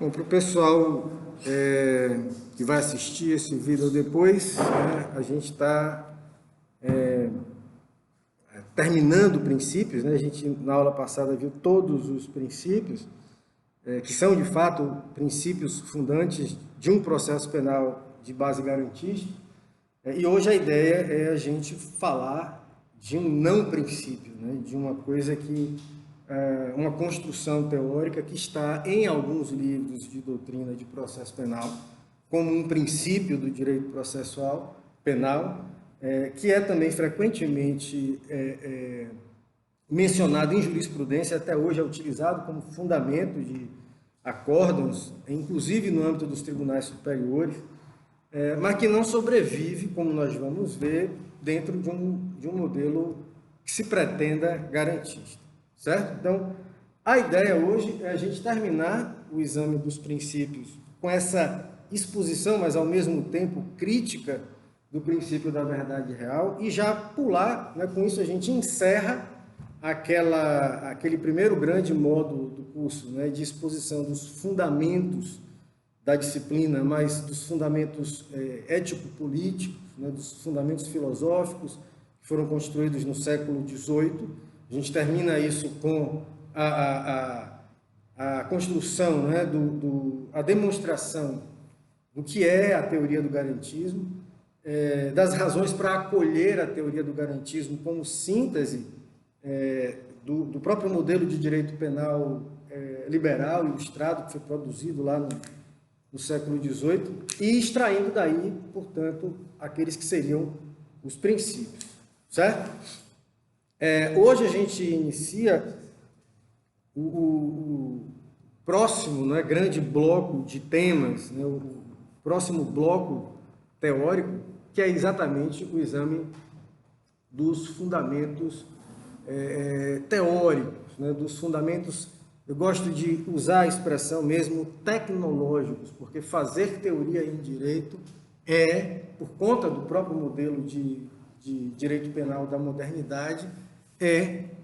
Bom, para o pessoal que vai assistir esse vídeo depois, né, a gente está terminando princípios, né? A gente, na aula passada, viu todos os princípios, que são, de fato, princípios fundantes de um processo penal de base garantística. E hoje a ideia é a gente falar de um não princípio, né? De uma coisa que uma construção teórica que está em alguns livros de doutrina de processo penal, como um princípio do direito processual penal, que é também frequentemente mencionado em jurisprudência, até hoje é utilizado como fundamento de acórdãos, inclusive no âmbito dos tribunais superiores, mas que não sobrevive, como nós vamos ver, dentro de um modelo que se pretenda garantista, certo? Então, a ideia hoje é a gente terminar o exame dos princípios com essa exposição, mas ao mesmo tempo crítica do princípio da verdade real e já pular, né? Com isso a gente encerra aquele primeiro grande módulo do curso, né? De exposição dos fundamentos da disciplina, mas dos fundamentos ético-políticos, né? Dos fundamentos filosóficos que foram construídos no século XVIII. A gente termina isso com a construção, né? A demonstração do que é a teoria do garantismo, das razões para acolher a teoria do garantismo como síntese do próprio modelo de direito penal liberal ilustrado que foi produzido lá no século XVIII e extraindo daí, portanto, aqueles que seriam os princípios, certo? Hoje a gente inicia o próximo, né, grande bloco de temas, né, o próximo bloco teórico, que é exatamente o exame dos fundamentos teóricos, né, dos fundamentos, eu gosto de usar a expressão mesmo tecnológicos, porque fazer teoria em direito por conta do próprio modelo de direito penal da modernidade,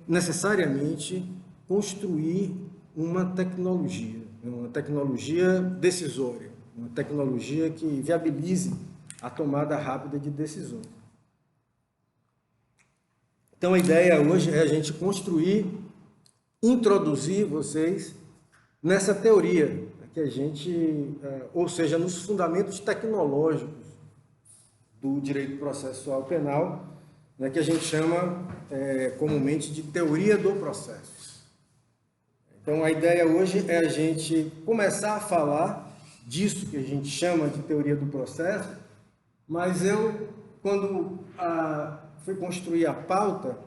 necessariamente construir uma tecnologia decisória, uma tecnologia que viabilize a tomada rápida de decisões. Então, a ideia hoje é a gente introduzir vocês nessa teoria, que a gente, ou seja, nos fundamentos tecnológicos do direito processual penal, né, que a gente chama comumente de teoria do processo. Então, a ideia hoje é a gente começar a falar disso que a gente chama de teoria do processo, mas quando fui construir a pauta,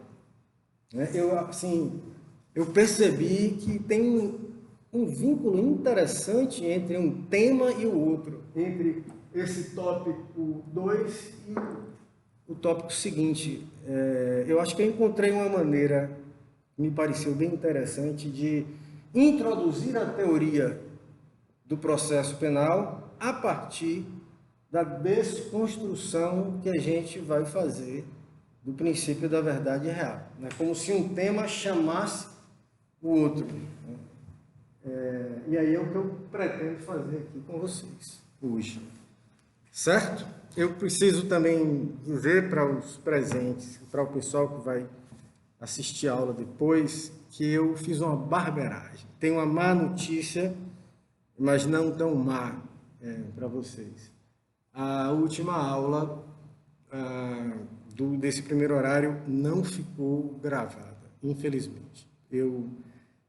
né, eu percebi que tem um vínculo interessante entre um tema e o outro, entre esse tópico 2 e o tópico seguinte. Eu acho que eu encontrei uma maneira que me pareceu bem interessante de introduzir a teoria do processo penal a partir da desconstrução que a gente vai fazer do princípio da verdade real, né? Como se um tema chamasse o outro. E aí é o que eu pretendo fazer aqui com vocês hoje, certo? Eu preciso também dizer para os presentes, para o pessoal que vai assistir a aula depois, que eu fiz uma barbeiragem. Tem uma má notícia, mas não tão má para vocês. A última aula desse primeiro horário não ficou gravada, infelizmente.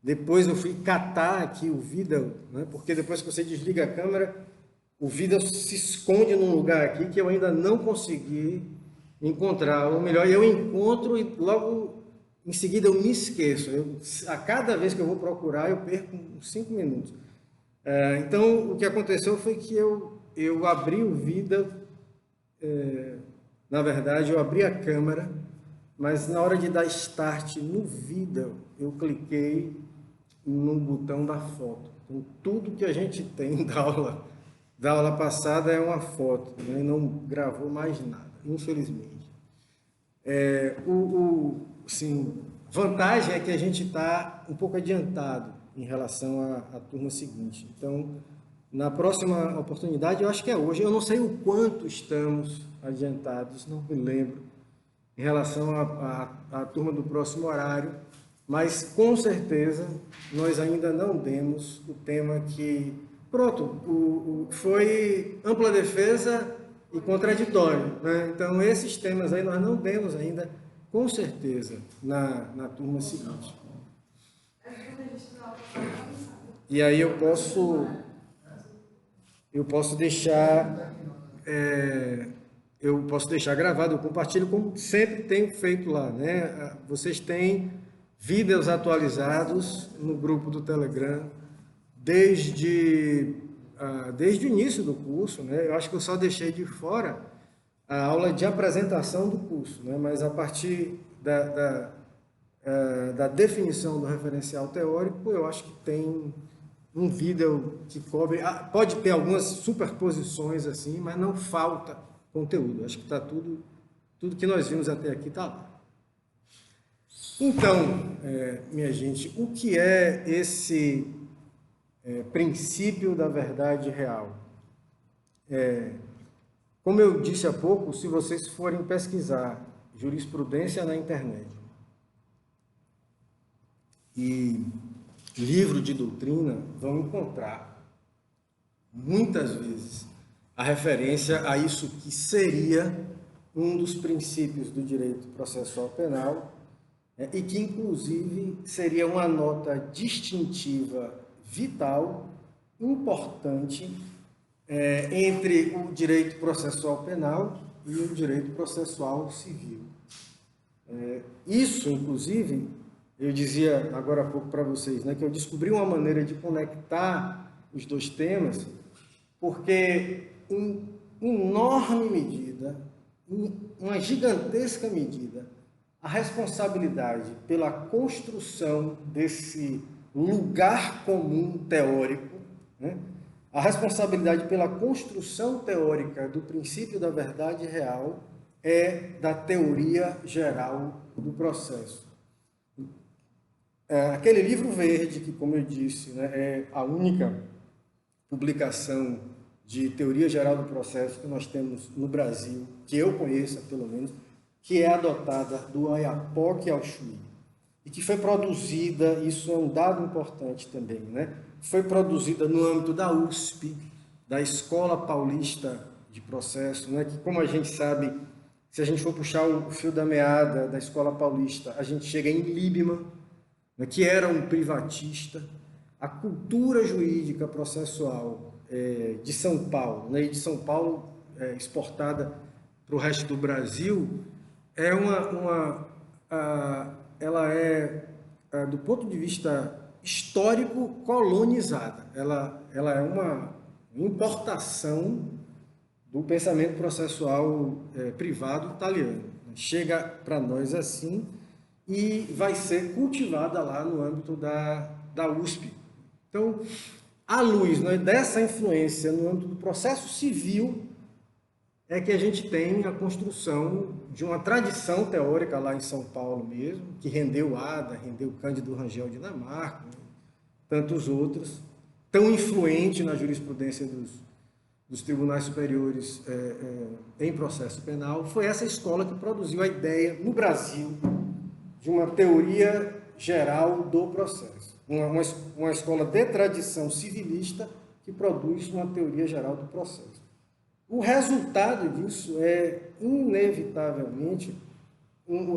Depois eu fui catar aqui o vídeo, né, porque depois que você desliga a câmera, o vídeo se esconde num lugar aqui que eu ainda não consegui encontrar. Ou melhor, eu encontro e logo em seguida eu me esqueço. A cada vez que eu vou procurar, eu perco uns 5 minutos. Então, o que aconteceu foi que eu abri o vídeo, na verdade, eu abri a câmera, mas na hora de dar start no vídeo, eu cliquei no botão da foto. Então, tudo que a gente tem da aula passada é uma foto, né? Não gravou mais nada, infelizmente. Vantagem é que a gente está um pouco adiantado, em relação à turma seguinte. Então, na próxima oportunidade, eu acho que é hoje, eu não sei o quanto estamos adiantados, não me lembro, em relação à turma do próximo horário, mas com certeza nós ainda não demos o tema que, pronto, foi ampla defesa e contraditório, né? Então esses temas aí nós não demos ainda, com certeza, na turma seguinte. E aí eu posso deixar gravado, eu compartilho como sempre tenho feito lá, né? Vocês têm vídeos atualizados no grupo do Telegram desde o início do curso, né? Eu acho que eu só deixei de fora a aula de apresentação do curso, né? Mas a partir da definição do referencial teórico, eu acho que tem um vídeo que cobre, pode ter algumas superposições assim, mas não falta conteúdo. Acho que está tudo que nós vimos até aqui está lá. Então, minha gente, o que é esse princípio da verdade real? Como eu disse há pouco, se vocês forem pesquisar jurisprudência na internet e livro de doutrina, vão encontrar muitas vezes a referência a isso que seria um dos princípios do direito processual penal, e que inclusive seria uma nota distintiva vital, importante, entre o direito processual penal e o direito processual civil. Isso, inclusive, eu dizia agora há pouco para vocês, né, que eu descobri uma maneira de conectar os dois temas, porque em enorme medida, em uma gigantesca medida, a responsabilidade pela construção desse lugar comum teórico, né, a responsabilidade pela construção teórica do princípio da verdade real é da teoria geral do processo. Aquele livro verde, que, como eu disse, né, é a única publicação de teoria geral do processo que nós temos no Brasil, que eu conheça, pelo menos, que é adotada do Oiapoque ao Chuí, e que foi produzida, isso é um dado importante também, né? Foi produzida no âmbito da USP, da Escola Paulista de Processo, né? Que, como a gente sabe, se a gente for puxar o fio da meada da Escola Paulista, a gente chega em Liebman, né, que era um privatista. A cultura jurídica processual de São Paulo, né, e de São Paulo exportada para o resto do Brasil, ela é, do ponto de vista histórico, colonizada. Ela é uma importação do pensamento processual privado italiano. Chega para nós assim e vai ser cultivada lá no âmbito da USP. Então, à luz, né, dessa influência no âmbito do processo civil, é que a gente tem a construção de uma tradição teórica lá em São Paulo mesmo, que rendeu Ada, rendeu Cândido Rangel Dinamarca, tantos outros, tão influente na jurisprudência dos tribunais superiores em processo penal. Foi essa escola que produziu a ideia, no Brasil, de uma teoria geral do processo. Uma escola de tradição civilista que produz uma teoria geral do processo. O resultado disso é, inevitavelmente,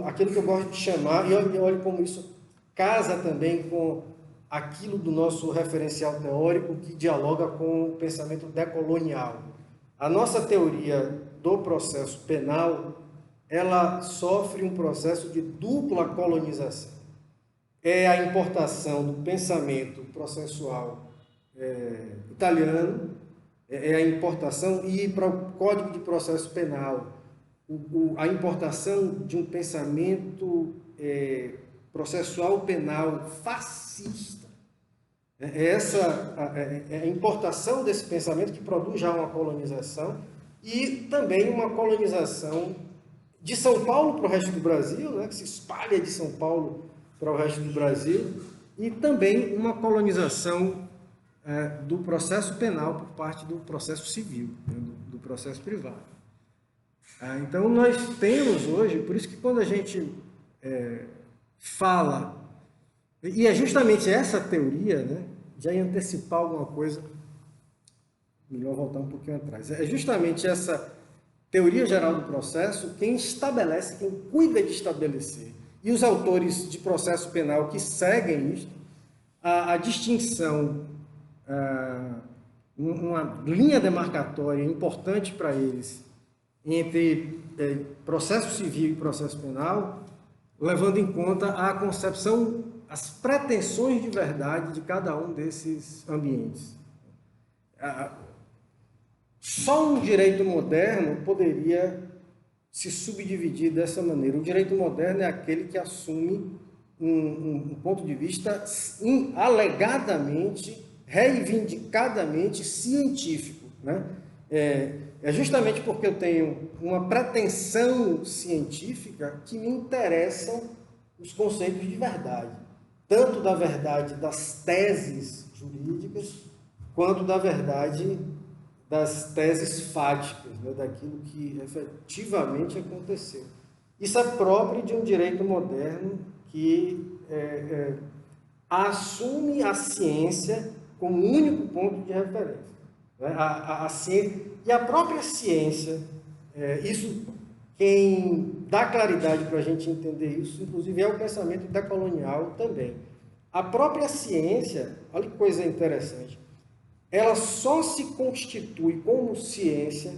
aquilo que eu gosto de chamar, e olha como isso casa também com aquilo do nosso referencial teórico que dialoga com o pensamento decolonial. A nossa teoria do processo penal, ela sofre um processo de dupla colonização. É a importação do pensamento processual italiano, é a importação, e para o Código de Processo Penal, a importação de um pensamento processual penal fascista. É a importação desse pensamento que produz já uma colonização, e também uma colonização de São Paulo para o resto do Brasil, né, que se espalha de São Paulo para o resto do Brasil, e também uma colonização do processo penal por parte do processo civil, né, do processo privado. Então, nós temos hoje, por isso que quando a gente fala, e é justamente essa teoria, né, já ia antecipar alguma coisa, melhor voltar um pouquinho atrás, é justamente essa teoria geral do processo quem estabelece, quem cuida de estabelecer, e os autores de processo penal que seguem isto, a distinção, uma linha demarcatória importante para eles entre processo civil e processo penal, levando em conta a concepção, as pretensões de verdade de cada um desses ambientes. Só um direito moderno poderia se subdividir dessa maneira. O direito moderno é aquele que assume um ponto de vista alegadamente, reivindicadamente científico, né? É justamente porque eu tenho uma pretensão científica que me interessam os conceitos de verdade, tanto da verdade das teses jurídicas, quanto da verdade das teses fáticas, né, daquilo que efetivamente aconteceu. Isso é próprio de um direito moderno que assume a ciência como único ponto de referência. Né? A ciência, e a própria ciência, isso, quem dá claridade para a gente entender isso, inclusive, é o pensamento decolonial também. A própria ciência, olha que coisa interessante, ela só se constitui como ciência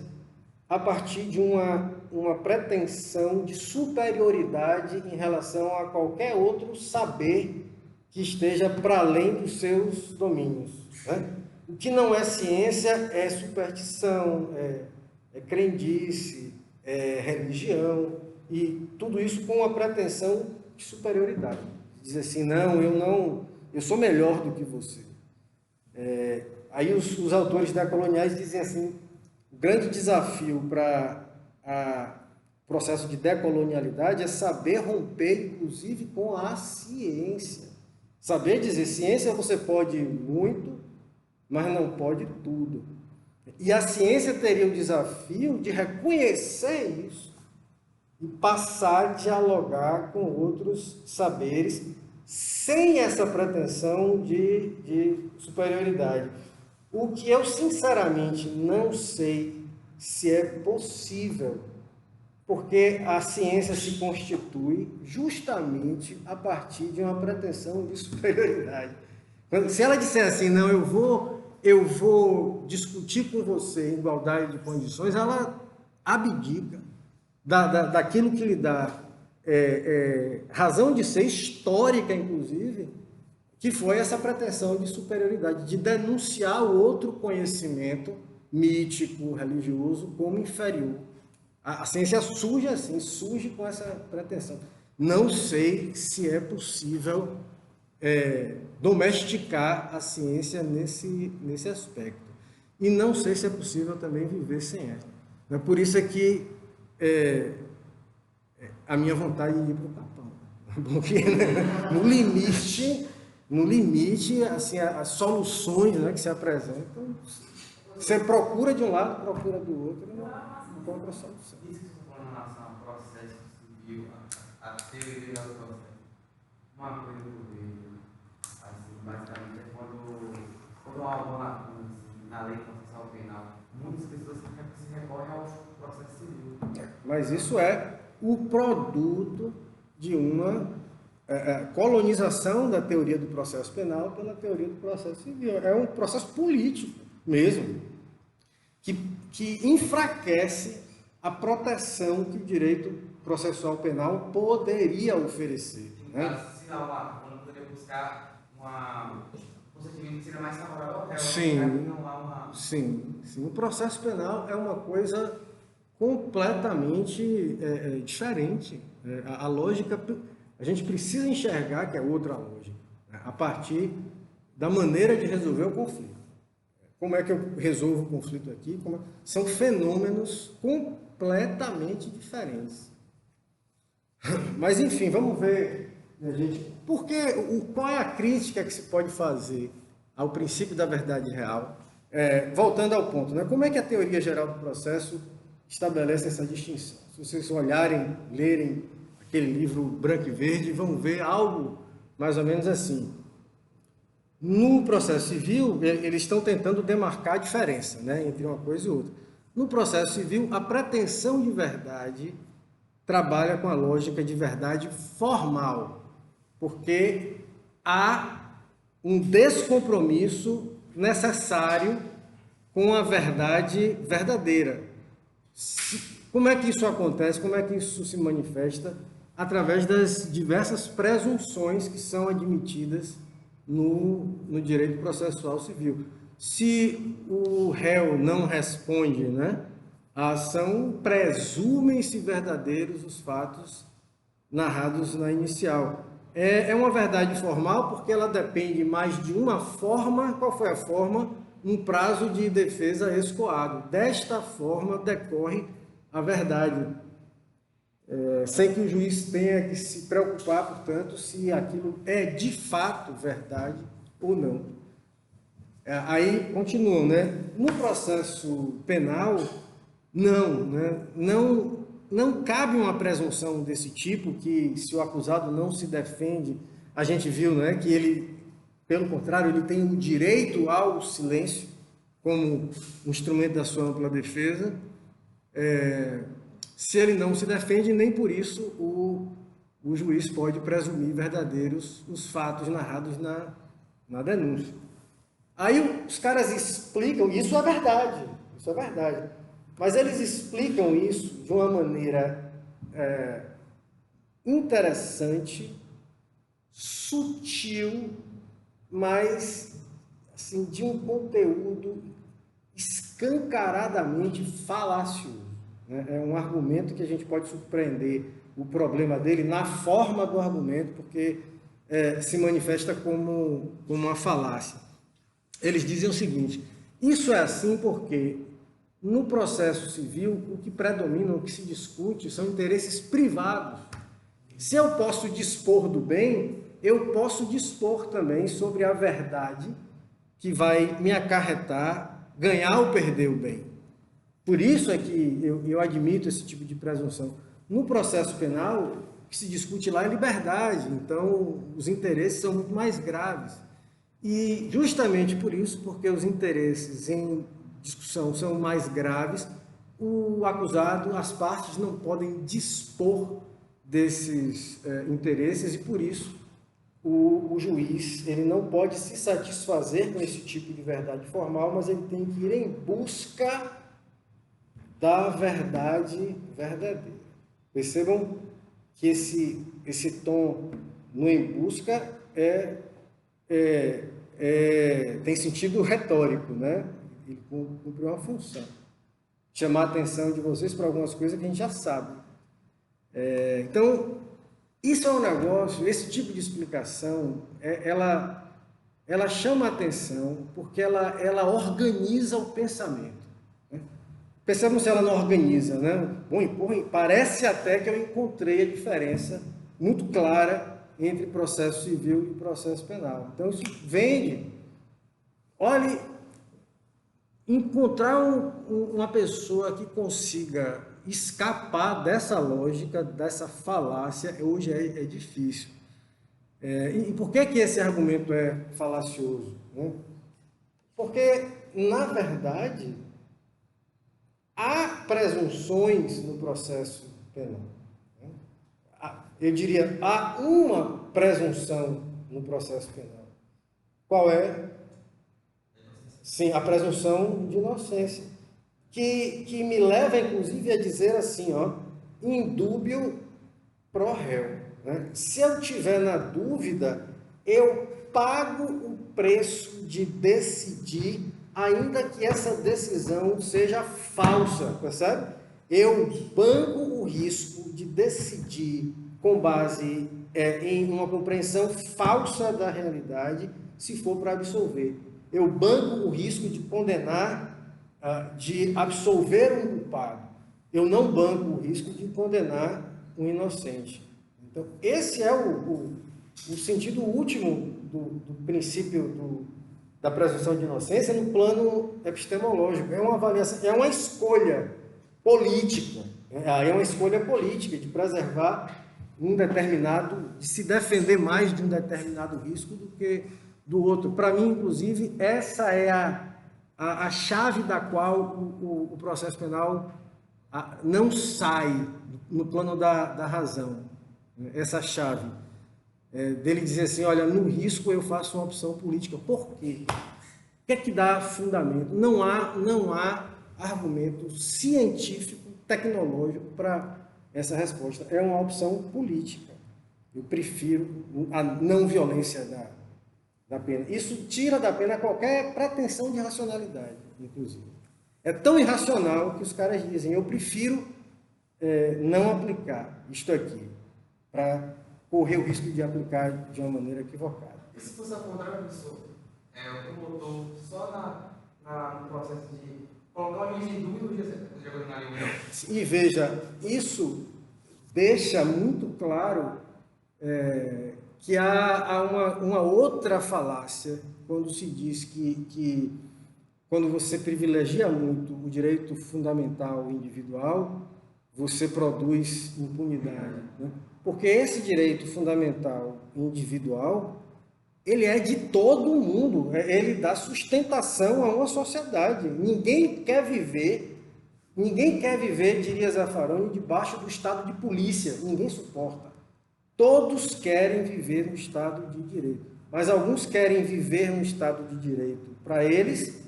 a partir de uma pretensão de superioridade em relação a qualquer outro saber que esteja para além dos seus domínios. Né? O que não é ciência é superstição, é crendice, é religião, e tudo isso com uma pretensão de superioridade. Dizer assim, eu sou melhor do que você. Aí os autores decoloniais dizem assim, o grande desafio para o processo de decolonialidade é saber romper, inclusive, com a ciência. Saber dizer, ciência você pode muito, mas não pode tudo. E a ciência teria o desafio de reconhecer isso e passar a dialogar com outros saberes sem essa pretensão de superioridade. O que eu, sinceramente, não sei se é possível, porque a ciência se constitui justamente a partir de uma pretensão de superioridade. Se ela disser assim, não, eu vou discutir com você em igualdade de condições, ela abdica daquilo que lhe dá razão de ser histórica, inclusive, que foi essa pretensão de superioridade, de denunciar o outro conhecimento mítico, religioso, como inferior. A ciência surge assim, surge com essa pretensão. Não sei se é possível domesticar a ciência nesse aspecto. E não sei se é possível também viver sem ela. Por isso é que a minha vontade de ir para o Capão. Porque no limite, assim, as soluções, né, que se apresentam, você procura de um lado, procura do outro, não encontra a solução. Isso que você falou em relação ao processo civil, a teoria do processo. Uma coisa que eu vejo, assim, basicamente, é quando há alguma lacuna assim, na lei processual penal, muitas pessoas se recorrem ao processo civil. Mas isso é o produto de uma colonização da teoria do processo penal pela teoria do processo civil. É um processo político mesmo, que enfraquece a proteção que o direito processual penal poderia oferecer. Né? Se há uma lacuna, poderia buscar um procedimento que seria mais favorável ao réu. Sim. O processo penal é uma coisa completamente diferente. A lógica, a gente precisa enxergar que é outra lógica, né? A partir da maneira de resolver o conflito. Como é que eu resolvo o conflito aqui? São fenômenos completamente diferentes. Mas, enfim, vamos ver Porque qual é a crítica que se pode fazer ao princípio da verdade real? Voltando ao ponto, né? Como é que a teoria geral do processo estabelece essa distinção? Se vocês olharem, lerem aquele livro branco e verde, vão ver algo mais ou menos assim. No processo civil, eles estão tentando demarcar a diferença, né, entre uma coisa e outra. No processo civil, a pretensão de verdade trabalha com a lógica de verdade formal, porque há um descompromisso necessário com a verdade verdadeira. Como é que isso acontece? Como é que isso se manifesta? Através das diversas presunções que são admitidas no direito processual civil. Se o réu não responde, né, a ação, presumem-se verdadeiros os fatos narrados na inicial. É uma verdade formal porque ela depende mais de uma forma. Qual foi a forma? Um prazo de defesa escoado. Desta forma decorre a verdade, sem que o juiz tenha que se preocupar, portanto, se aquilo é de fato verdade ou não. Aí continuam, né? No processo penal, não cabe uma presunção desse tipo, que se o acusado não se defende, a gente viu, né, que ele, pelo contrário, ele tem o direito ao silêncio como um instrumento da sua ampla defesa. Se ele não se defende, nem por isso o juiz pode presumir verdadeiros os fatos narrados na denúncia. Aí os caras explicam, isso é verdade, mas eles explicam isso de uma maneira interessante, sutil, mas assim, de um conteúdo escancaradamente falacioso. É um argumento que a gente pode surpreender o problema dele na forma do argumento, porque se manifesta como uma falácia. Eles dizem o seguinte: isso é assim porque no processo civil o que predomina, o que se discute são interesses privados. Se eu posso dispor do bem, eu posso dispor também sobre a verdade que vai me acarretar ganhar ou perder o bem. Por isso é que eu admito esse tipo de presunção. No processo penal, o que se discute lá é liberdade, então os interesses são muito mais graves. E justamente por isso, porque os interesses em discussão são mais graves, o acusado, as partes não podem dispor desses interesses e por isso o juiz ele não pode se satisfazer com esse tipo de verdade formal, mas ele tem que ir em busca da verdade verdadeira. Percebam que esse tom no em busca tem sentido retórico, né? Ele cumpre uma função. Chamar a atenção de vocês para algumas coisas que a gente já sabe. Então, isso é um negócio, esse tipo de explicação, ela chama a atenção porque ela organiza o pensamento. Né? Percebam se ela não organiza, né? Bom, parece até que eu encontrei a diferença muito clara entre processo civil e processo penal. Então, isso vende. Olhe, encontrar uma pessoa que consiga escapar dessa lógica, dessa falácia, hoje é difícil. E por que esse argumento é falacioso? Né? Porque, na verdade, há presunções no processo penal. Eu diria, há uma presunção no processo penal. Qual é? Sim, a presunção de inocência. Que me leva, inclusive, a dizer assim, indúbio pro réu. Né? Se eu tiver na dúvida, eu pago o preço de decidir, ainda que essa decisão seja falsa, percebe? Eu banco o risco de decidir com base em uma compreensão falsa da realidade, se for para absolver. Eu banco o risco de condenar, de absolver um culpado. Eu não banco o risco de condenar um inocente. Então, esse é o sentido último do princípio da presunção de inocência no plano epistemológico. É uma avaliação, é uma escolha política. É uma escolha política de preservar de se defender mais de um determinado risco do que do outro. Para mim, inclusive, essa é a chave da qual o processo penal não sai no plano da razão. Essa chave dele dizer assim, olha, no risco eu faço uma opção política. Por quê? O que é que dá fundamento? Não há argumento científico, tecnológico para essa resposta. É uma opção política. Eu prefiro a não violência da pena. Isso tira da pena qualquer pretensão de racionalidade, inclusive. É tão irracional que os caras dizem, eu prefiro não aplicar isto aqui, para correr o risco de aplicar de uma maneira equivocada. E se fosse a contrária, professor? O promotor só no processo de colocar o juiz em dúvida o dia ordinário. E veja, isso deixa muito claro que há uma outra falácia quando se diz que quando você privilegia muito o direito fundamental individual, você produz impunidade, né? Porque esse direito fundamental individual, ele é de todo mundo, ele dá sustentação a uma sociedade. Ninguém quer viver, diria Zaffaroni, debaixo do estado de polícia, ninguém suporta. Todos querem viver no estado de direito, mas alguns querem viver no estado de direito para eles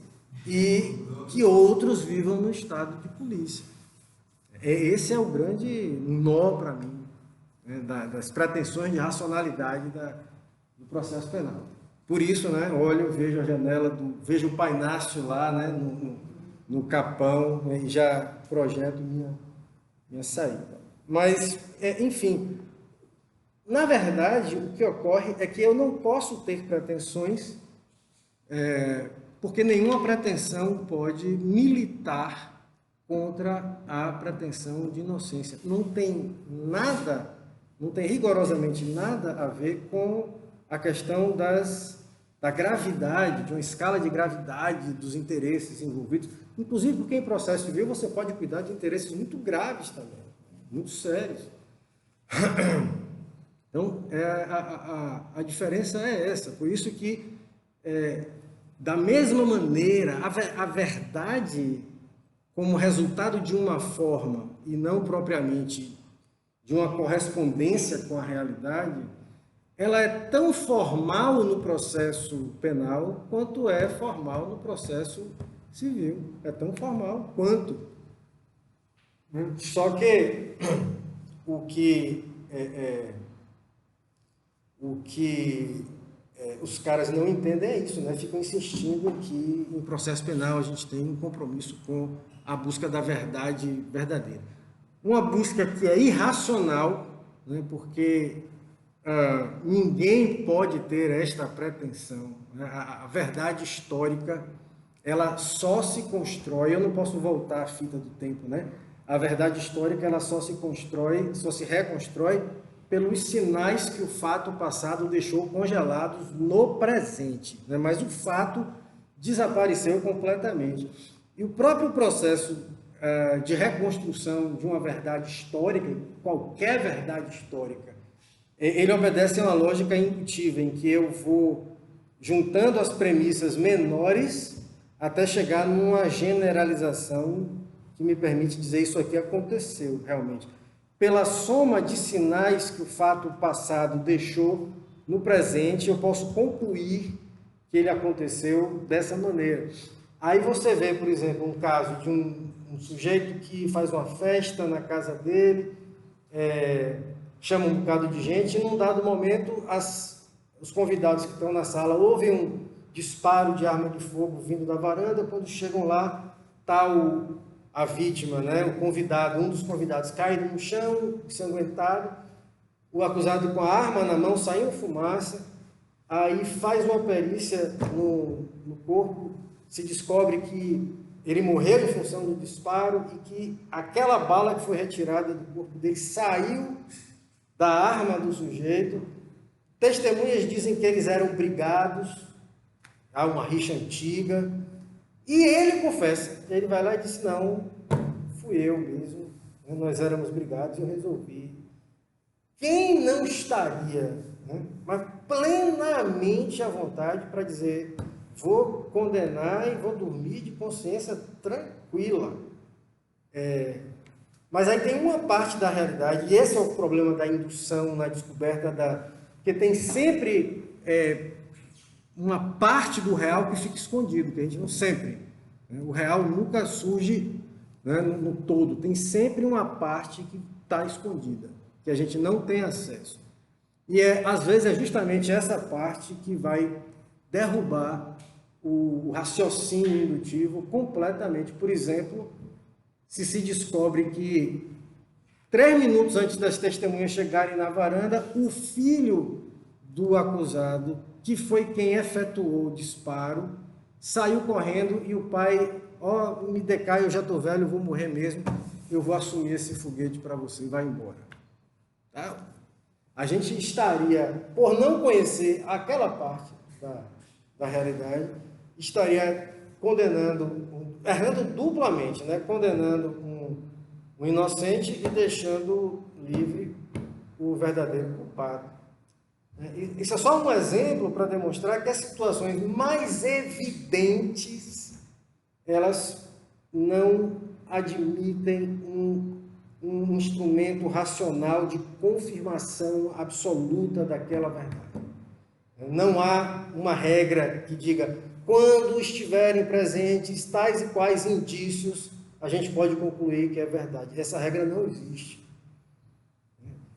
e que outros vivam no estado de polícia. Esse é o grande nó para mim, né, das pretensões de racionalidade do processo penal. Por isso, né, olho, vejo a janela, vejo o Pai Inácio lá, né, no Capão, né, e já projeto minha saída. Mas, enfim, na verdade, o que ocorre é que eu não posso ter pretensões, porque nenhuma pretensão pode militar contra a pretensão de inocência. Não tem rigorosamente nada a ver com a questão da gravidade, de uma escala de gravidade dos interesses envolvidos. Inclusive, porque em processo civil você pode cuidar de interesses muito graves também, muito sérios. Então, a diferença é essa. Por isso que, da mesma maneira, a verdade, como resultado de uma forma e não propriamente de uma correspondência com a realidade, ela é tão formal no processo penal quanto é formal no processo civil. É tão formal quanto. Só que o que os caras não entendem é isso, né? Ficam insistindo que em processo penal a gente tem um compromisso com a busca da verdade verdadeira. Uma busca que é irracional, né? Porque ninguém pode ter esta pretensão. Né? A verdade histórica, ela só se constrói, eu não posso voltar à fita do tempo, né? A verdade histórica, ela só se reconstrói pelos sinais que o fato passado deixou congelados no presente, né? Mas o fato desapareceu completamente. E o próprio processo de reconstrução de uma verdade histórica, qualquer verdade histórica, ele obedece a uma lógica indutiva, em que eu vou juntando as premissas menores até chegar numa generalização que me permite dizer isso aqui aconteceu realmente. Pela soma de sinais que o fato passado deixou no presente, eu posso concluir que ele aconteceu dessa maneira. Aí você vê, por exemplo, um caso de um sujeito que faz uma festa na casa dele, chama um bocado de gente, e num dado momento os convidados que estão na sala ouvem um disparo de arma de fogo vindo da varanda. Quando chegam lá, está a vítima, né, o convidado, um dos convidados caído no chão, ensanguentado, o acusado com a arma na mão, saindo fumaça. Aí faz uma perícia no corpo, se descobre que ele morreu em função do disparo e que aquela bala que foi retirada do corpo dele saiu da arma do sujeito Testemunhas dizem que eles eram brigados, há uma rixa antiga, e ele confessa, ele vai lá e diz, não, fui eu mesmo, nós éramos brigados e eu resolvi. Quem não estaria, né, mas plenamente à vontade para dizer, vou condenar e vou dormir de consciência tranquila. Mas aí tem uma parte da realidade, e esse é o problema da indução na descoberta porque tem sempre uma parte do real que fica escondido, que a gente não sempre. Né? O real nunca surge, né, no todo, tem sempre uma parte que está escondida, que a gente não tem acesso. E às vezes é justamente essa parte que vai derrubar o raciocínio indutivo completamente. Por exemplo, se descobre que 3 minutos antes das testemunhas chegarem na varanda, o filho do acusado, que foi quem efetuou o disparo, saiu correndo e o pai, me decai, eu já estou velho, eu vou morrer mesmo, eu vou assumir esse foguete para você e vai embora. Tá? A gente estaria, por não conhecer aquela parte da realidade, estaria errando duplamente, né? Condenando um inocente e deixando livre o verdadeiro culpado. Isso é só um exemplo para demonstrar que as situações mais evidentes, elas não admitem um instrumento racional de confirmação absoluta daquela verdade. Não há uma regra que diga, quando estiverem presentes tais e quais indícios, a gente pode concluir que é verdade. Essa regra não existe.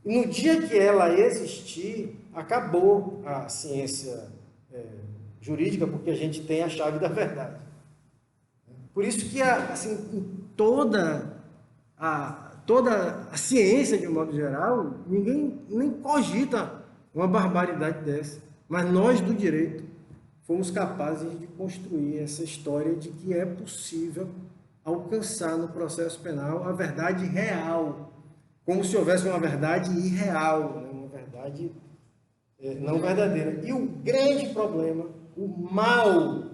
E no dia que ela existir, acabou a ciência jurídica, porque a gente tem a chave da verdade. Por isso que assim, toda a ciência, de um modo geral, ninguém nem cogita uma barbaridade dessa. Mas nós, do direito, fomos capazes de construir essa história de que é possível alcançar no processo penal a verdade real, como se houvesse uma verdade irreal, né? Uma verdade não verdadeira. E o grande problema, o mal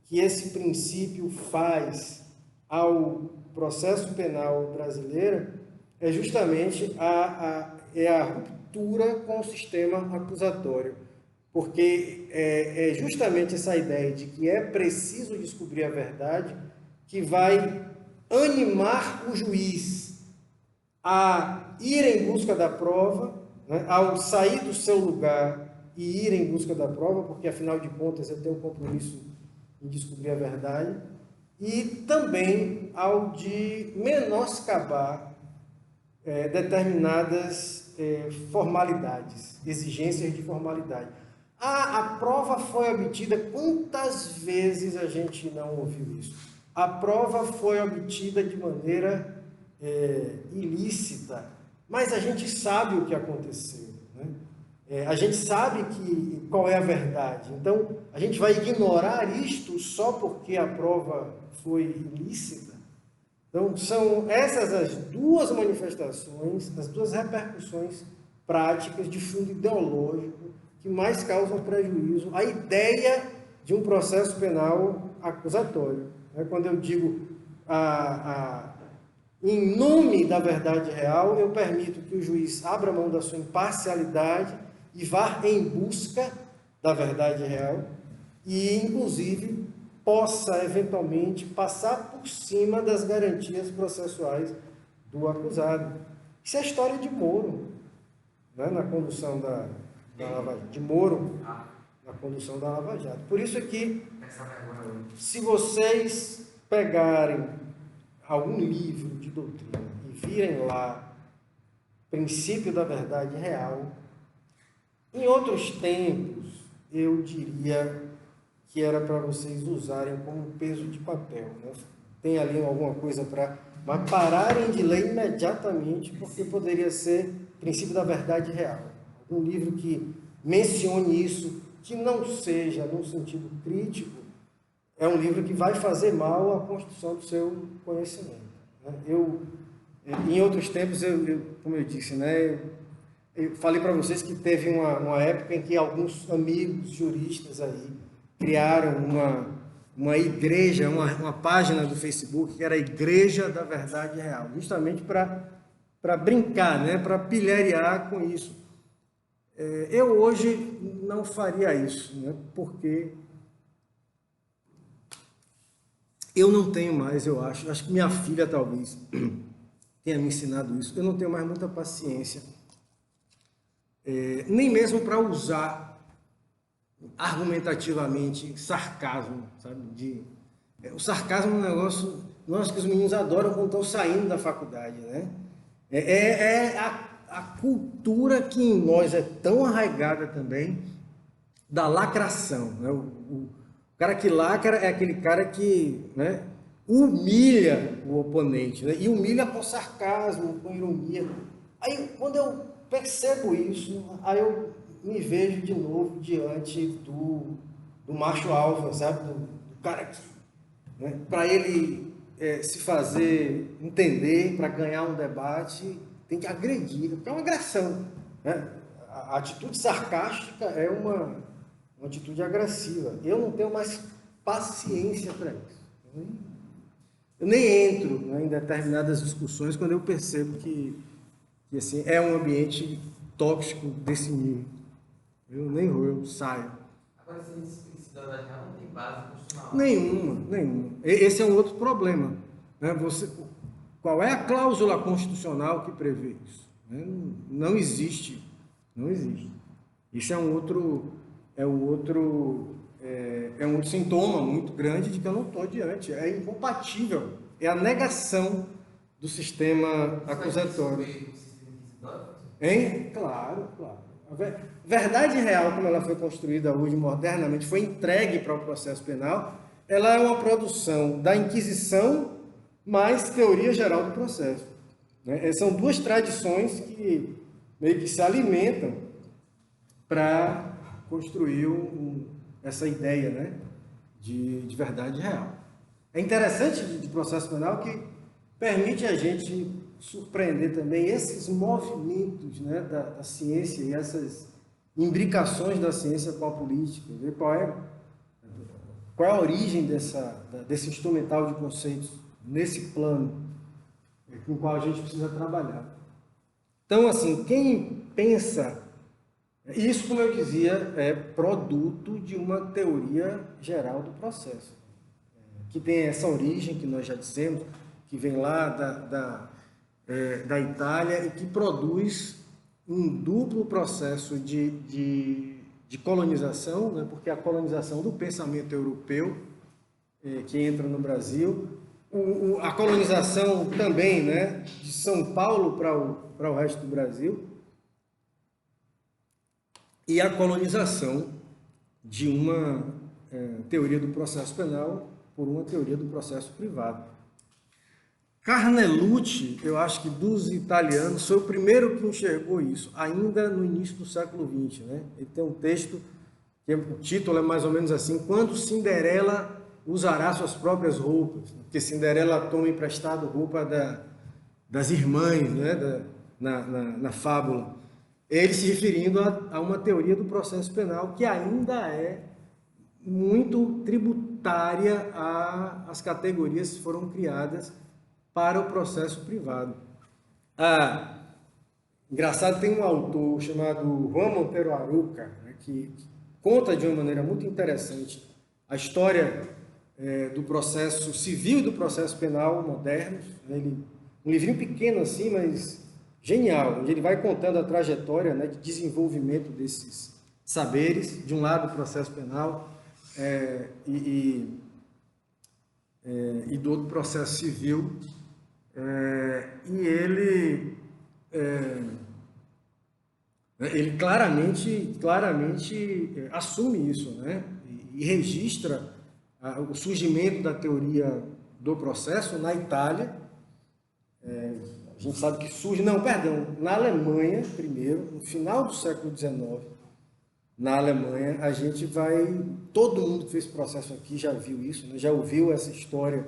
que esse princípio faz ao processo penal brasileiro é justamente a ruptura com o sistema acusatório. Porque é justamente essa ideia de que é preciso descobrir a verdade que vai animar o juiz a ir em busca da prova, né, ao sair do seu lugar e ir em busca da prova, porque afinal de contas eu tenho um compromisso em descobrir a verdade, e também ao de menoscabar determinadas formalidades, exigências de formalidade. A prova foi obtida, quantas vezes a gente não ouviu isso? A prova foi obtida de maneira ilícita, mas a gente sabe o que aconteceu, né? A gente sabe qual é a verdade, então a gente vai ignorar isto só porque a prova foi ilícita? Então são essas as duas manifestações, as duas repercussões práticas de fundo ideológico que mais causam prejuízo à ideia de um processo penal acusatório. Quando eu digo em nome da verdade real, eu permito que o juiz abra mão da sua imparcialidade e vá em busca da verdade real e, inclusive, possa, eventualmente, passar por cima das garantias processuais do acusado. Isso é a história de Moro, né? Na condução da Lava Jato. De Moro, na condução da Lava Jato. Por isso que, se vocês pegarem algum livro de doutrina e virem lá princípio da verdade real, em outros tempos, eu diria que era para vocês usarem como peso de papel, né? Tem ali alguma coisa mas pararem de ler imediatamente, porque poderia ser princípio da verdade real. Um livro que mencione isso, que não seja num sentido crítico, é um livro que vai fazer mal à construção do seu conhecimento. Em outros tempos, como eu disse, né, Eu falei para vocês que teve uma época em que alguns amigos juristas aí criaram uma igreja, uma página do Facebook que era a Igreja da Verdade Real, justamente para brincar, né? Para pilhariar com isso. Eu hoje não faria isso, né? Porque eu não tenho mais, eu acho que minha filha talvez tenha me ensinado isso, eu não tenho mais muita paciência, nem mesmo para usar argumentativamente sarcasmo, sabe? O sarcasmo é um negócio, nós que os meninos adoram quando estão saindo da faculdade, né? A cultura que em nós é tão arraigada também da lacração, né? O cara que lacra é aquele cara que, né, humilha o oponente, né? E humilha com sarcasmo, com ironia. Aí, quando eu percebo isso, aí eu me vejo de novo diante do macho alfa, sabe? Do cara que, né, para ele se fazer entender, para ganhar um debate, tem que agredir, porque é uma agressão, né? A atitude sarcástica é uma atitude agressiva. Eu não tenho mais paciência para isso. Eu nem entro, né, em determinadas discussões quando eu percebo que assim, é um ambiente tóxico desse nível. Eu nem vou, eu saio. Agora, essa explicidade real não tem base constitucional. Nenhuma. Esse é um outro problema, né? Qual é a cláusula constitucional que prevê isso? Não existe. Isso é um outro sintoma muito grande de que eu não estou adiante. É incompatível. É a negação do sistema acusatório. Hein? Claro. A verdade real, como ela foi construída hoje modernamente, foi entregue para o processo penal, ela é uma produção da Inquisição mais teoria geral do processo, né? São duas tradições que meio que se alimentam para construir essa ideia, né, de verdade real. É interessante de processo penal que permite a gente surpreender também esses movimentos, né, da ciência e essas imbricações da ciência com a política, ver qual é a origem desse instrumental de conceitos nesse plano com o qual a gente precisa trabalhar. Então, assim, quem pensa isso, como eu dizia, é produto de uma teoria geral do processo, que tem essa origem que nós já dissemos, que vem lá da Itália e que produz um duplo processo de colonização, né? Porque a colonização do pensamento europeu, que entra no Brasil, a colonização também, né, de São Paulo para o resto do Brasil, e a colonização de uma teoria do processo penal por uma teoria do processo privado. Carnelucci, eu acho que dos italianos, foi o primeiro que enxergou isso, ainda no início do século XX, né? Ele tem um texto, que o título é mais ou menos assim: Quando Cinderela usará suas próprias roupas? Porque Cinderela toma emprestado roupa das irmãs, né? na fábula. Ele se referindo a uma teoria do processo penal que ainda é muito tributária às categorias que foram criadas para o processo privado. Engraçado, tem um autor chamado Juan Montero Aruca, né, que conta de uma maneira muito interessante a história do processo civil e do processo penal modernos. Um livrinho pequeno assim, mas genial, onde ele vai contando a trajetória, né, de desenvolvimento desses saberes, de um lado o processo penal e do outro processo civil, e ele claramente assume isso, né, e registra o surgimento da teoria do processo na Itália. A gente sabe que surge, na Alemanha primeiro, no final do século XIX, na Alemanha, todo mundo que fez processo aqui já viu isso, né? Já ouviu essa história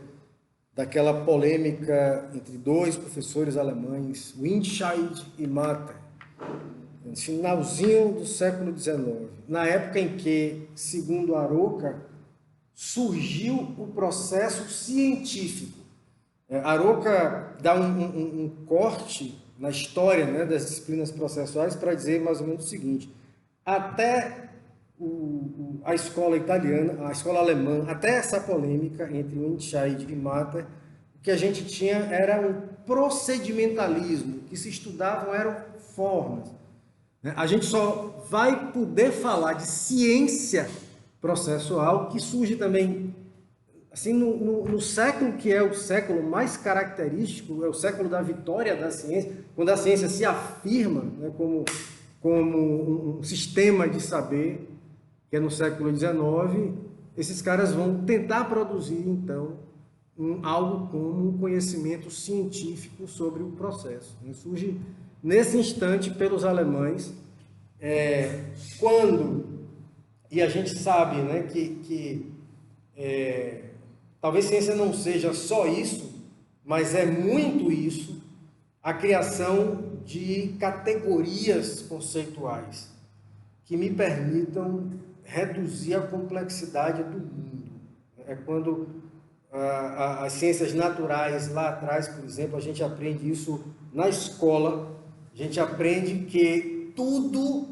daquela polêmica entre dois professores alemães, Windscheid e Matter, finalzinho do século XIX, na época em que, segundo Aroca, surgiu o processo científico. Aroca dá um corte na história, né, das disciplinas processuais para dizer mais ou menos o seguinte: até a escola italiana, a escola alemã, até essa polêmica entre Windscheid e Matter, o que a gente tinha era um procedimentalismo, o que se estudavam eram formas. A gente só vai poder falar de ciência processual, que surge também assim no século que é o século mais característico, é o século da vitória da ciência, quando a ciência se afirma, né, como um sistema de saber, que é no século XIX. Esses caras vão tentar produzir, então, algo como um conhecimento científico sobre o processo. Surge nesse instante pelos alemães, e a gente sabe, né, que talvez ciência não seja só isso, mas é muito isso, a criação de categorias conceituais que me permitam reduzir a complexidade do mundo. É quando as ciências naturais, lá atrás, por exemplo, a gente aprende isso na escola, a gente aprende que tudo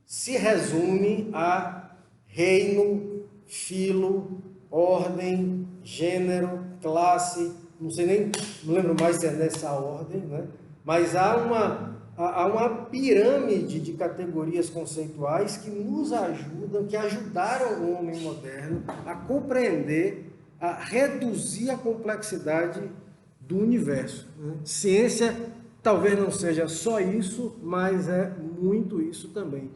se resume a reino, filo, ordem, gênero, classe, não lembro mais se é nessa ordem, né? Mas há uma pirâmide de categorias conceituais que nos ajudam, que ajudaram o homem moderno a compreender, a reduzir a complexidade do universo. Ciência talvez não seja só isso, mas é muito isso também.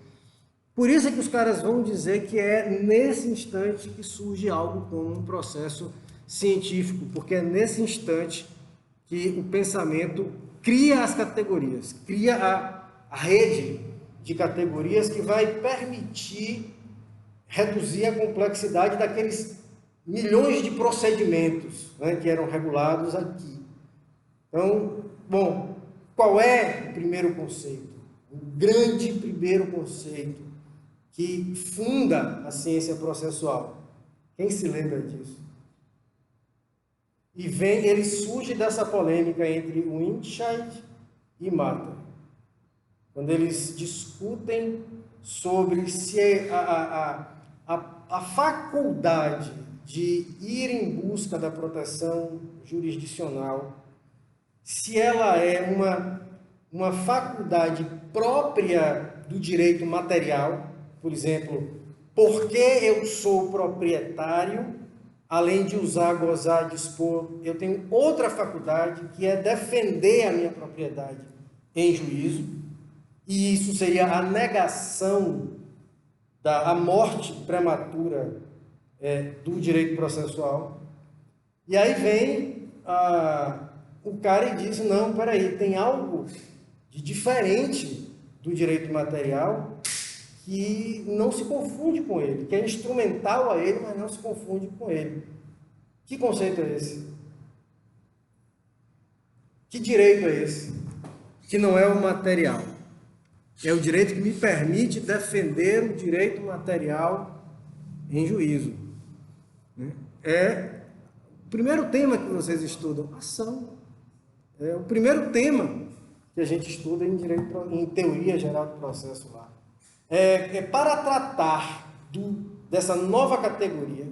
Por isso é que os caras vão dizer que é nesse instante que surge algo como um processo científico, porque é nesse instante que o pensamento cria as categorias, cria a rede de categorias que vai permitir reduzir a complexidade daqueles milhões de procedimentos, né, que eram regulados aqui. Então, bom, qual é o primeiro conceito? O grande primeiro conceito que funda a ciência processual. Quem se lembra disso? E ele surge dessa polêmica entre Windscheid e Matter, quando eles discutem sobre se a faculdade de ir em busca da proteção jurisdicional, se ela é uma faculdade própria do direito material. Por exemplo, porque eu sou proprietário, além de usar, gozar, dispor, eu tenho outra faculdade que é defender a minha propriedade em juízo, e isso seria a negação da morte prematura do direito processual. E aí vem o cara e diz: não, peraí, tem algo de diferente do direito material que não se confunde com ele, que é instrumental a ele, mas não se confunde com ele. Que conceito é esse? Que direito é esse? Que não é o material. É o direito que me permite defender o direito material em juízo. É o primeiro tema que vocês estudam, ação. É o primeiro tema que a gente estuda em teoria geral do processo lá. Para tratar dessa nova categoria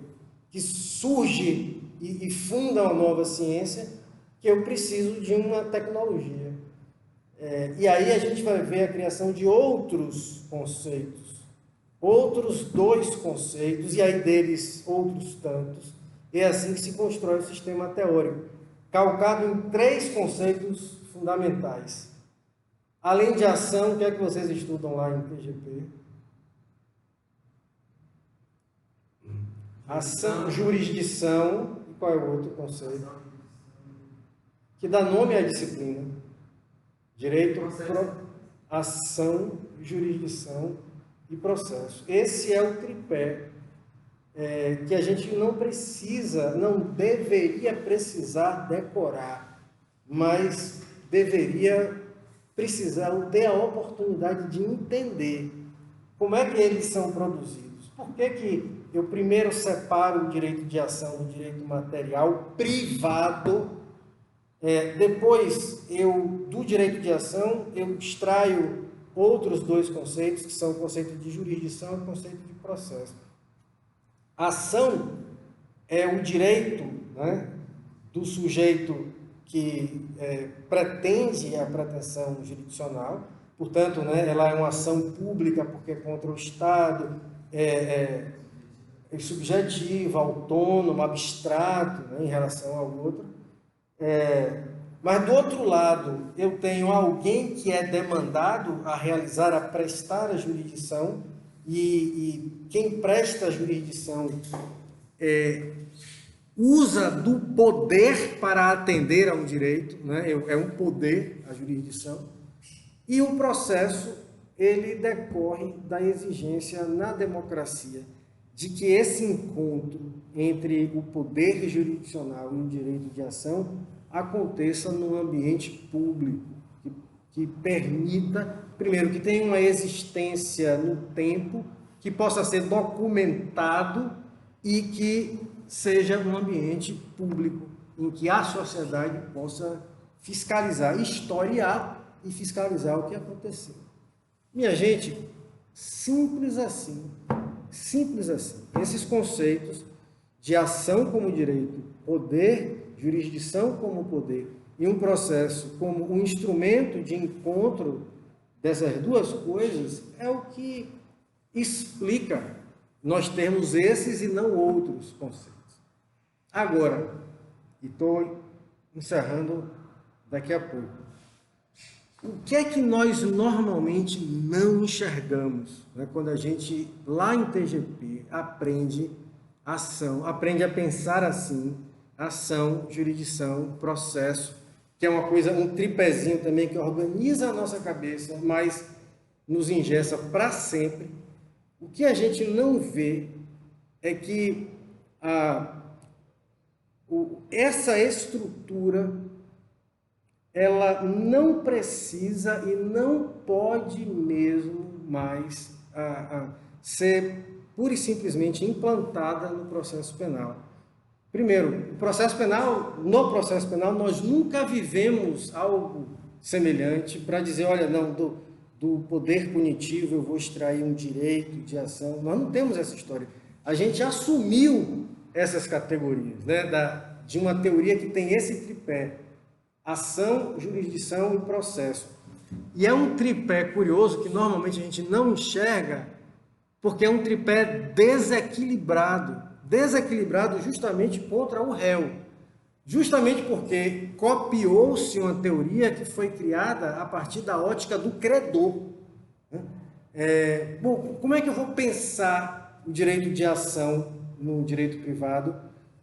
que surge e funda uma nova ciência, que eu preciso de uma tecnologia. E aí a gente vai ver a criação de outros conceitos, outros 2 conceitos, e aí deles outros tantos. É assim que se constrói o sistema teórico, calcado em 3 conceitos fundamentais. Além de ação, o que é que vocês estudam lá em TGP? Ação, jurisdição, e qual é o outro conceito? Que dá nome à disciplina. Direito, ação, jurisdição e processo. Esse é o tripé que a gente não deveria precisar decorar, mas deveria precisar ter a oportunidade de entender como é que eles são produzidos. Por que que eu primeiro separo o direito de ação do direito material privado, depois do direito de ação eu extraio outros dois conceitos, que são o conceito de jurisdição e o conceito de processo. A ação é o direito, né, do sujeito que pretende a pretensão jurisdicional, portanto, né, ela é uma ação pública porque é contra o Estado, é subjetiva, autônoma, abstrato, né, em relação ao outro. Mas do outro lado, eu tenho alguém que é demandado a realizar, a prestar a jurisdição, e quem presta a jurisdição usa do poder para atender a um direito, né? É um poder, a jurisdição, e o processo, ele decorre da exigência na democracia de que esse encontro entre o poder jurisdicional e o direito de ação aconteça num ambiente público, que permita, primeiro, que tenha uma existência no tempo, que possa ser documentado e que seja um ambiente público, em que a sociedade possa fiscalizar, historiar e fiscalizar o que aconteceu. Minha gente, simples assim. Simples assim. Esses conceitos de ação como direito, poder, jurisdição como poder e um processo como um instrumento de encontro dessas duas coisas é o que explica nós termos esses e não outros conceitos. Agora, e estou encerrando daqui a pouco, o que é que nós normalmente não enxergamos, né, quando a gente, lá em TGP, aprende ação, aprende a pensar assim, ação, jurisdição, processo, que é uma coisa, um tripézinho também que organiza a nossa cabeça, mas nos engessa para sempre. O que a gente não vê é que essa estrutura, ela não precisa e não pode mesmo mais ser pura e simplesmente implantada no processo penal. Primeiro, no processo penal, nós nunca vivemos algo semelhante para dizer, olha, não, do poder punitivo eu vou extrair um direito de ação. Nós não temos essa história. A gente assumiu essas categorias, né, de uma teoria que tem esse tripé: ação, jurisdição e processo. E é um tripé curioso que normalmente a gente não enxerga, porque é um tripé desequilibrado justamente contra o réu. Justamente porque copiou-se uma teoria que foi criada a partir da ótica do credor. Bom, como é que eu vou pensar o direito de ação no direito privado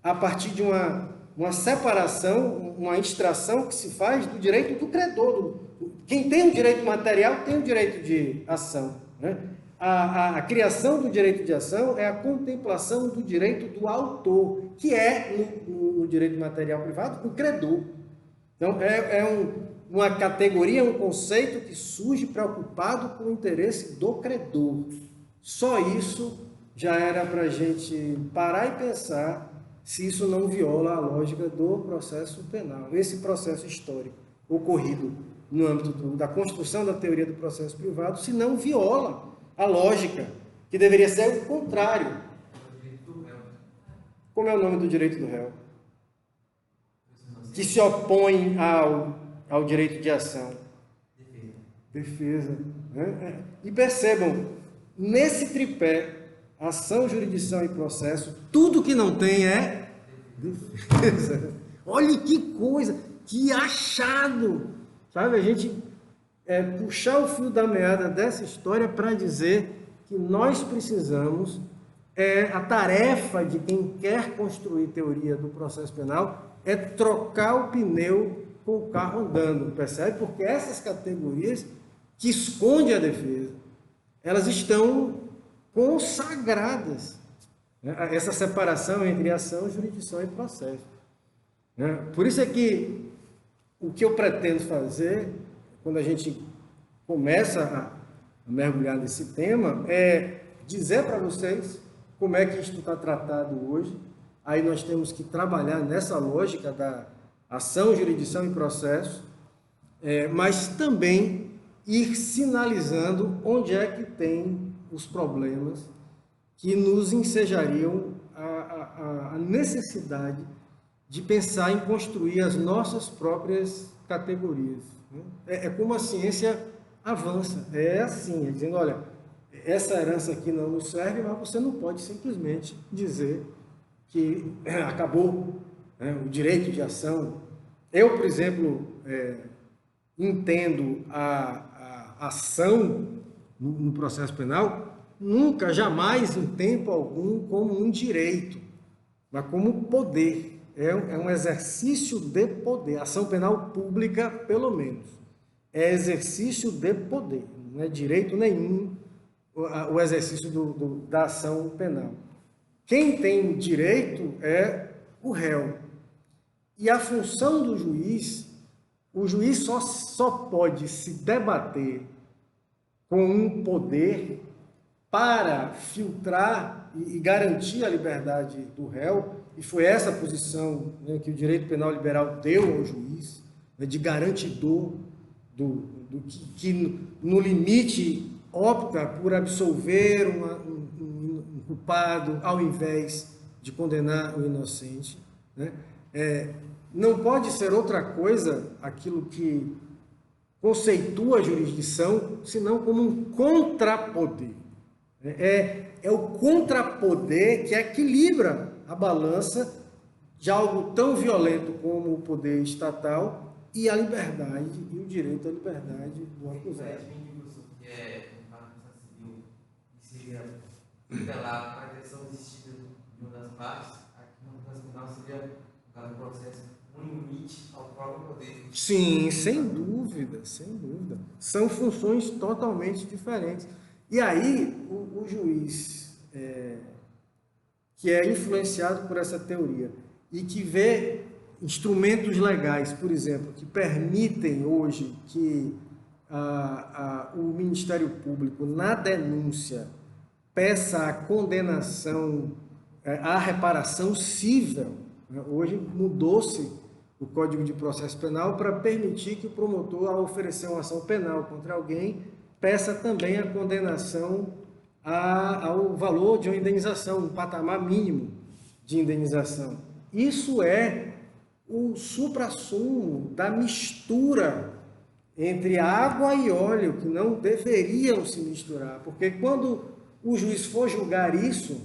a partir de uma separação, uma extração que se faz do direito do credor? Quem tem o direito material tem o direito de ação, né? A criação do direito de ação é a contemplação do direito do autor, que é, no direito material privado, o credor. Então, uma categoria, um conceito que surge preocupado com o interesse do credor. Só isso já era para a gente parar e pensar se isso não viola a lógica do processo penal. Esse processo histórico ocorrido no âmbito da construção da teoria do processo privado, se não viola a lógica, que deveria ser o contrário. Como é o nome do direito do réu? Que se opõe ao direito de ação. Defesa. Né? E percebam, nesse tripé, ação, jurisdição e processo, tudo que não tem é defesa. Olha que coisa, que achado! Sabe, a gente puxar o fio da meada dessa história para dizer que nós precisamos, a tarefa de quem quer construir teoria do processo penal é trocar o pneu com o carro andando, percebe? Porque essas categorias que escondem a defesa, elas estão consagradas, né? Essa separação entre ação, jurisdição e processo, né? Por isso é que o que eu pretendo fazer quando a gente começa a mergulhar nesse tema, é dizer para vocês como é que isso está tratado hoje. Aí nós temos que trabalhar nessa lógica da ação, jurisdição e processo, mas também ir sinalizando onde é que tem os problemas que nos ensejariam a necessidade de pensar em construir as nossas próprias categorias. É como a ciência avança, é assim, dizendo, olha, essa herança aqui não nos serve, mas você não pode simplesmente dizer que acabou, né, o direito de ação. Eu, por exemplo, entendo a ação no processo penal nunca, jamais, em tempo algum, como um direito, mas como poder. É um exercício de poder. A ação penal pública, pelo menos, é exercício de poder. Não é direito nenhum o exercício da ação penal. Quem tem direito é o réu. E a função do juiz, o juiz só pode se debater com um poder para filtrar e garantir a liberdade do réu, e foi essa a posição, né, que o direito penal liberal deu ao juiz, né, de garantidor do que no limite opta por absolver um culpado ao invés de condenar o inocente, né? Não pode ser outra coisa aquilo que conceitua a jurisdição, senão como um contrapoder. É o contrapoder que equilibra a balança de algo tão violento como o poder estatal e a liberdade e o direito à liberdade do acusado. Que é uma acusação civil que seria tutelar para a questão existida de uma das partes, aqui no processo penal seria, no caso do processo, um limite ao próprio poder. Sim, sem dúvida, sem dúvida. São funções totalmente diferentes. E aí, o juiz que é influenciado por essa teoria e que vê instrumentos legais, por exemplo, que permitem hoje que o Ministério Público, na denúncia, peça a condenação, a reparação cível. Hoje mudou-se o Código de Processo Penal para permitir que o promotor, ao oferecer uma ação penal contra alguém, peça também a condenação ao valor de uma indenização, um patamar mínimo de indenização. Isso é o suprassumo da mistura entre água e óleo, que não deveriam se misturar, porque quando o juiz for julgar isso,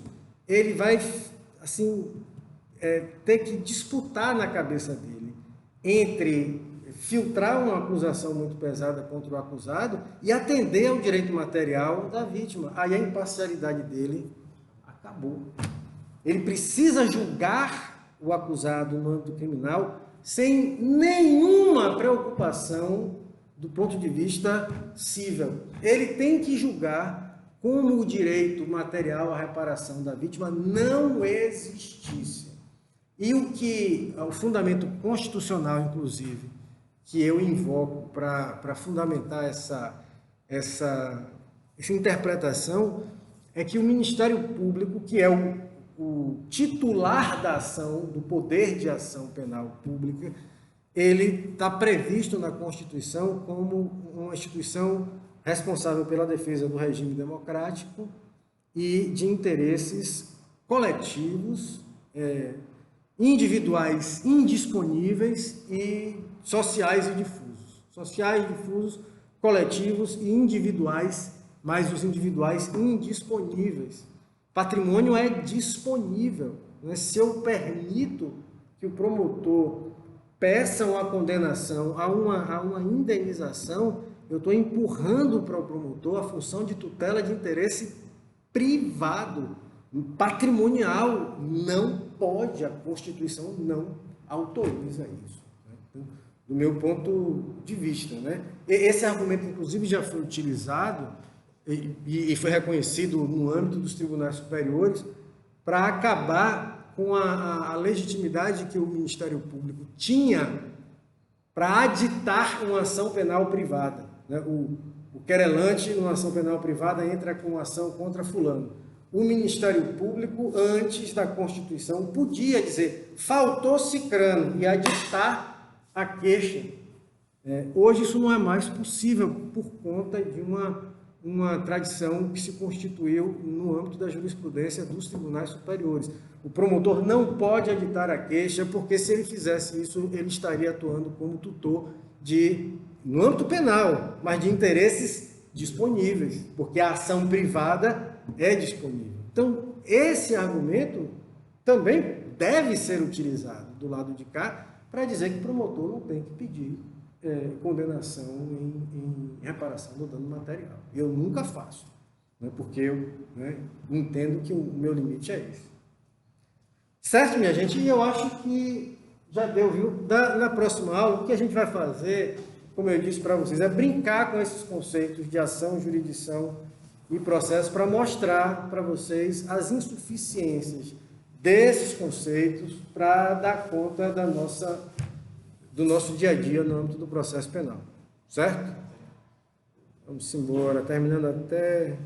ele vai assim, ter que disputar na cabeça dele entre filtrar uma acusação muito pesada contra o acusado e atender ao direito material da vítima. Aí a imparcialidade dele acabou. Ele precisa julgar o acusado no âmbito criminal sem nenhuma preocupação do ponto de vista civil. Ele tem que julgar como o direito material à reparação da vítima não existisse. E o fundamento constitucional, inclusive, que eu invoco para fundamentar essa interpretação, é que o Ministério Público, que é o titular da ação, do poder de ação penal pública, ele está previsto na Constituição como uma instituição responsável pela defesa do regime democrático e de interesses coletivos, individuais indisponíveis e sociais e difusos. Sociais, difusos, coletivos e individuais, mas os individuais indisponíveis. Patrimônio é disponível. Né? Se eu permito que o promotor peça uma condenação a uma indenização, eu estou empurrando para o promotor a função de tutela de interesse privado, patrimonial. Não pode, a Constituição não autoriza isso. Né? Então, do meu ponto de vista, né? Esse argumento, inclusive, já foi utilizado e foi reconhecido no âmbito dos tribunais superiores para acabar com a legitimidade que o Ministério Público tinha para aditar uma ação penal privada. Né? O querelante, numa ação penal privada, entra com ação contra fulano. O Ministério Público, antes da Constituição, podia dizer faltou cicrano e aditar a queixa. Hoje isso não é mais possível por conta de uma tradição que se constituiu no âmbito da jurisprudência dos tribunais superiores. O promotor não pode aditar a queixa, porque se ele fizesse isso, ele estaria atuando como tutor no âmbito penal, mas de interesses disponíveis, porque a ação privada é disponível. Então, esse argumento também deve ser utilizado do lado de cá para dizer que o promotor não tem que pedir condenação em reparação do dano material. Eu nunca faço, né, porque eu entendo que o meu limite é esse. Certo, minha gente? E eu acho que já deu, viu? Na próxima aula, o que a gente vai fazer, como eu disse para vocês, é brincar com esses conceitos de ação, jurisdição e processo para mostrar para vocês as insuficiências desses conceitos para dar conta do nosso dia a dia no âmbito do processo penal. Certo? Vamos embora, terminando até